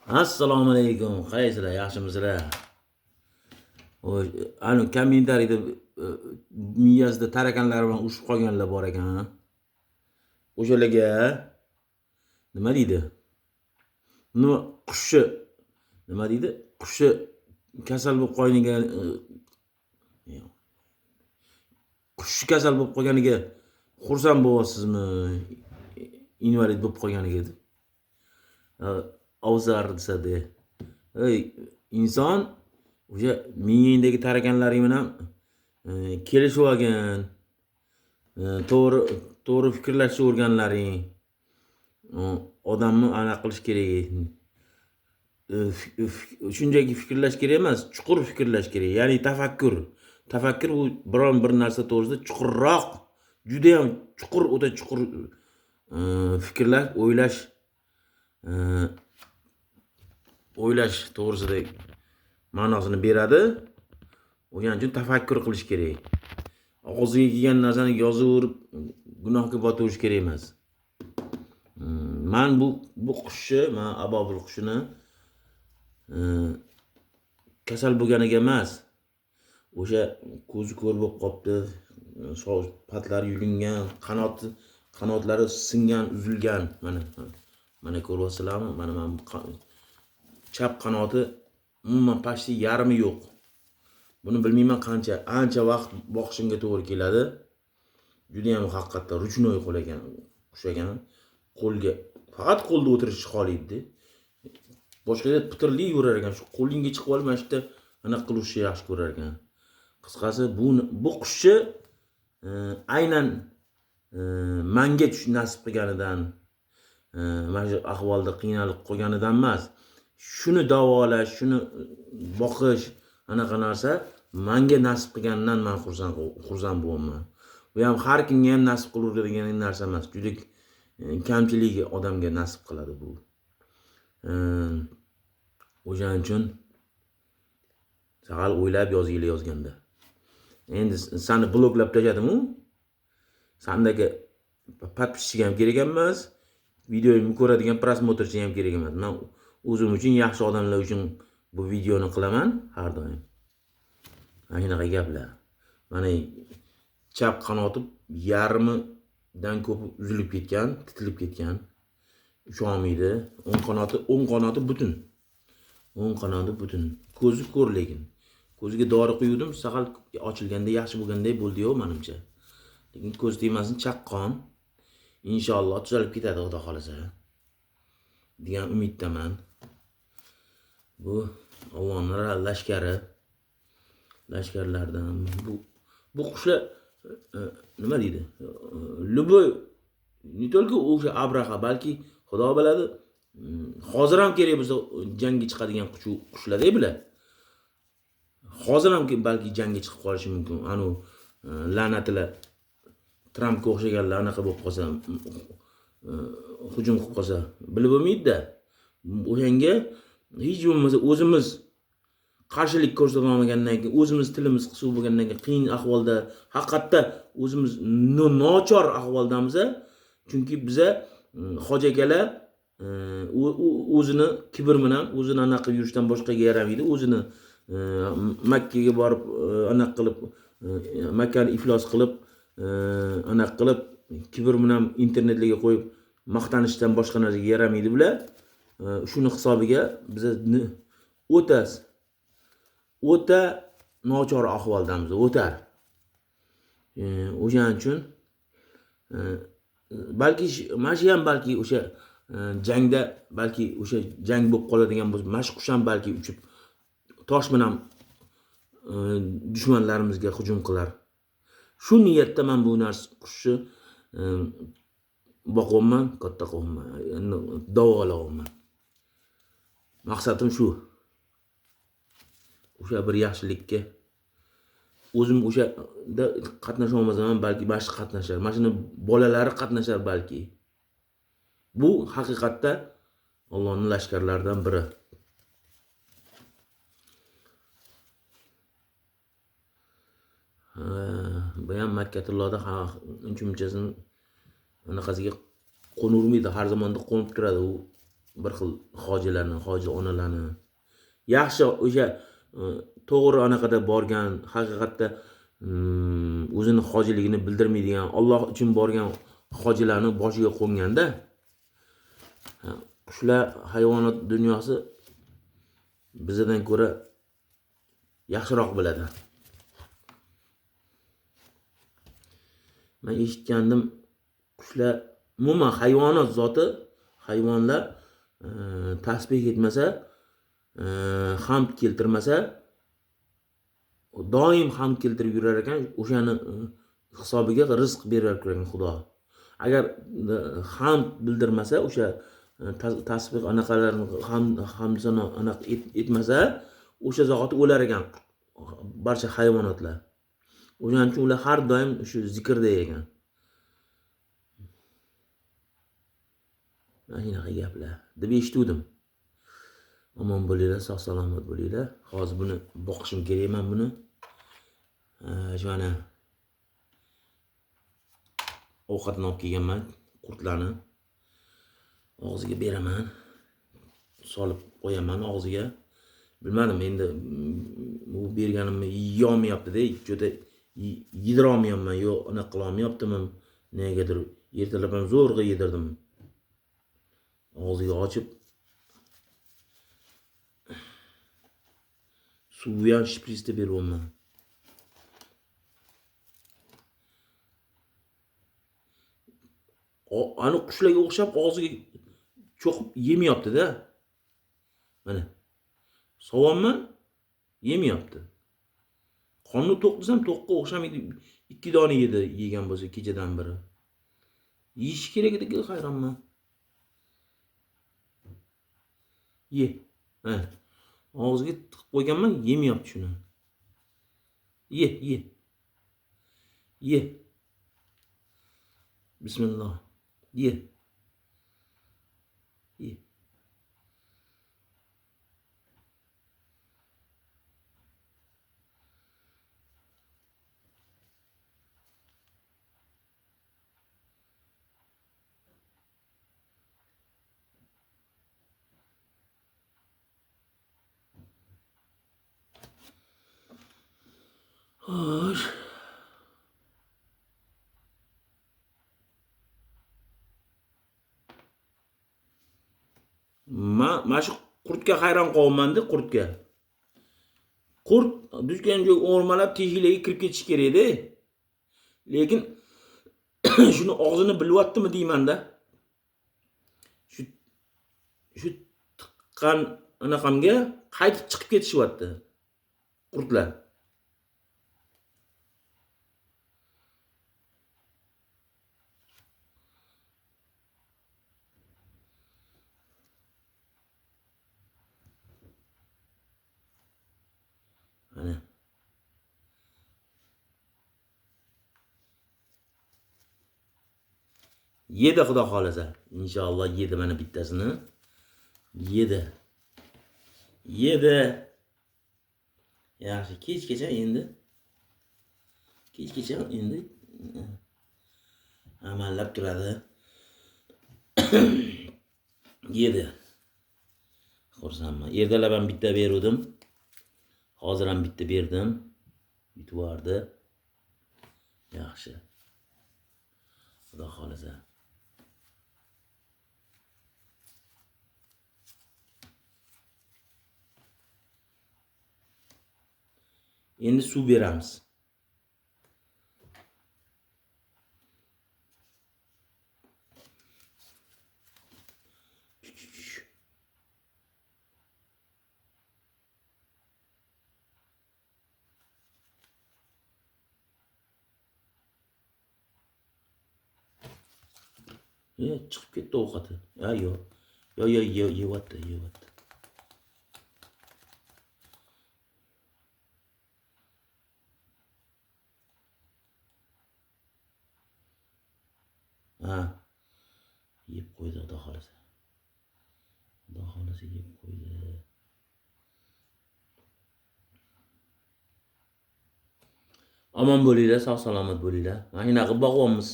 Assalomu alaykum. Qaysizlar? Yaxshimisizlar? Ani kommentariyda miyasida tarakanlar bilan urushib qolganlar bor ekan. O'shalarga nima deydi? Nima qushi nima deydi? Qushi kasal bo'lib qolganiga qushi kasal bo'lib qolganiga xursand bo'lyapsizmi? Invalid bo'lib qolganiga deb. Avzar desada. Ey inson o'sha miyangdagi tarakanlaring bilan kelishib olgan, to'g'ri fikrlashni o'rganlaring. Odamni aniq qilish kerak. Shunchaki fikrlash kerak emas, chuqur fikrlash kerak. Ya'ni tafakkur. Tafakkur bu biron bir narsa to'g'risida chuqurroq, juda ham chuqur, o'ta chuqur fikrlash, o'ylash to'g'risida ma'nosini beradi. O'shaning uchun tafakkur qilish kerak. Og'ziga kelgan narsani yozaverib gunohga botirish kerak emas. Men bu qushni, men abobil qushini kasal bo'lganiga emas, o'sha ko'zi ko'r bo'lib qopti, soch patlari yulingan, qanotlari singan, uzilgan. Mana ko'ryapsizlarmi? Mana chap qanoti umuman pashti yarmi yo'q. Buni bilmayman ancha vaqt boqishimga to'g'ri keladi. Juda ham haqiqatda ruchnoy qo'l ekan, qush ekan. Faqat qo'lda o'tirish xohlaydi. Boshqada pitirli yurar ekan. Shu qo'lingga chiqib olib, mana shu yerda anaqa qilishni yaxshi ko'rar ekan. Qisqasi bu qushni aynan menga nasib qilganidan, mana shu ahvolda qiynalib qolganidan emas, shuni davolash, shuni boqish, anaqa narsa menga nasib qilganidan men xursand bo'laman. Bu ham har kimga ham nasib qilaveradigan narsa emas. Juda kamchiligi odamga nasib qiladi bu. O'shaning uchun saqal o'ylab yozganda. Endi seni bloklab tashladim-ku. Sendagi подписчик ham kerak emas. Videoyimni ko'radigan prosmotrchi ham kerak emas. Men o'zim uchun, yaxshi odamlar uchun bu videoni qilaman har doim. Mana shunaqa gaplar. Mana chap qanoti yarmidan ko'p uzilib ketgan, titilib ketgan. Usholmaydi. o'ng qanoti butun. O'ng qanoti butun. Ko'zi ko'r lekin. Ko'ziga dori quydim, saqal ochilganda yaxshi bo'lganday bo'ldi-yu menimcha. Lekin ko'z tegmasin, chaqqon. Inshaalloh tuzalib ketadi, xudo xolasa degan umiddaman. Bu Allohning lashkarlardan bu qushlar nima deydi? Любой не только o'sha Abraha, balki xudo biladi, hozir ham kerak bo'lsa jangga chiqadigan qushlar-da bular. Hozir ham balki jangga chiqib qolishi mumkin. Anu la'natlar Trumpga o'xshaganlar anaqa bo'lib qolsa, hujum qilib qolsa, bilib bo'lmaydi-da. O'shanga hech bo'lmasa o'zimiz qarshilik ko'rsata olmagandan keyin, o'zimiz tilimiz qisuv bo'lgandan keyin qiyin ahvolda, haqiqatda o'zimiz nochor ahvoldamiz. Chunki biza hoji akalar o'zini kibr bilan, o'zini anaqa yurishdan boshqaga yaramaydi. O'zini Makkaga borib anaqa qilib, Makkani iflos qilib, anaqa qilib, kibr bilan internetlarga qo'yib maqtanishdan boshqa narsaga yaramaydi bular. Shuni hisobiga biz o'ta nochor ahvoldamiz, o'tar. O'shaning uchun balki mana shu ham balki o'sha jangda balki o'sha jang bo'lib qoladigan bo'lsa, mana shu qush ham balki uchib tosh bilan dushmanlarimizga hujum qilar. Shu niyatda men bu narsa qushni boqoman, katta qilman, davolayman. Maqsadim shu. O'sha bir yaxshilikka o'zim o'shada qatnasha olmasam, balki boshqa qatnashar. Mana shuni bolalari qatnashar balki. Bu haqiqatda Allohning lashkarlaridan biri. Bu ham Makkatullohda uncha-munchasini anaqasiga qo'navermaydi, har zamonda qo'nib turadi. U bir xil hojilarni, hoji onalarni yaxshi o'sha to'g'ri anaqada borgan, haqiqatda o'zini hojiligini bildirmaydigan, Alloh uchun borgan hojilarni boshiga qo'nganda, qushlar, hayvonot dunyosi bizdan ko'ra yaxshiroq biladi. Men eshitgandim, qushlar, umuman hayvonot zoti, hayvonlar tasbih etmasa, hamd keltirmasa, doim hamd keltirib yurar ekan, o'shani hisobiga rizq berar ekan Xudo. Agar hamd bildirmasa, o'sha tasbih anaqalarni hamd sano anaqa etmasa, o'sha zoti o'lar ekan barcha hayvonotlar. O'shaning uchun ular har doim shu zikrda ekan. Mana shunaqa gaplar deb eshitdim. Omon bo'linglar, sog' salomat bo'linglar. Hozir buni boqishim kerak, men buni mana ovqatni olib kelganman, qurtlarni og'ziga beraman, solib qo'yaman og'ziga. Bilmadim, endi bu berganimni yeyolmayapti-da, juda yedira olmayapman, yo anaqa qila olmayaptimi, negadir ertalab ham zo'rg'a yedirdim. Og'ziga ochib suvni ham shprisda beryapman. Ani qushlarga o'xshab og'ziga cho'qib yemayapti-da. Mana sovonman, yemayapti. Qonni to'q desam, to'qqa o'xshamaydi. 2 dona yedi, yegan bo'lsa kechadan biri. Yeyish kerak edi, hayronman. Ye. Ha. Og'ziga tiqib qo'yganman, yemayapti shuni. Ye, ye. Ye. Bismillah. Ye. Ye. Xo'sh. Mana shu qurtga hayron qolganman-da, qurtga. Qurt dushgan joy o'rmalab teshiklarga kirib ketish kerak-da. Lekin shuni og'zini bilyaptimi deyman-da. Shu tiqqan anaqamga qaytib chiqib ketishyapti qurtlar. Mana yedi, xudo xolasa. Inshaalloh yedi mana bittasini. Yedi. Yaxshi, kechgacha endi amallab turadi. Yedi. Xursandman. Ertalab ham bitta berdim. Hozir ham bitta berdim. Yutvardi. Yaxshi. Xudo xolasa. Endi suv beramiz. Chiqib ketdi ovqati. Yo'q. Yeyapti. Yeb qo'ydi, xudo xolasa. Yeb qo'ydi. Omon bo'linglar, sog' salomat bo'linglar. Mana shunaqa boqyapmiz.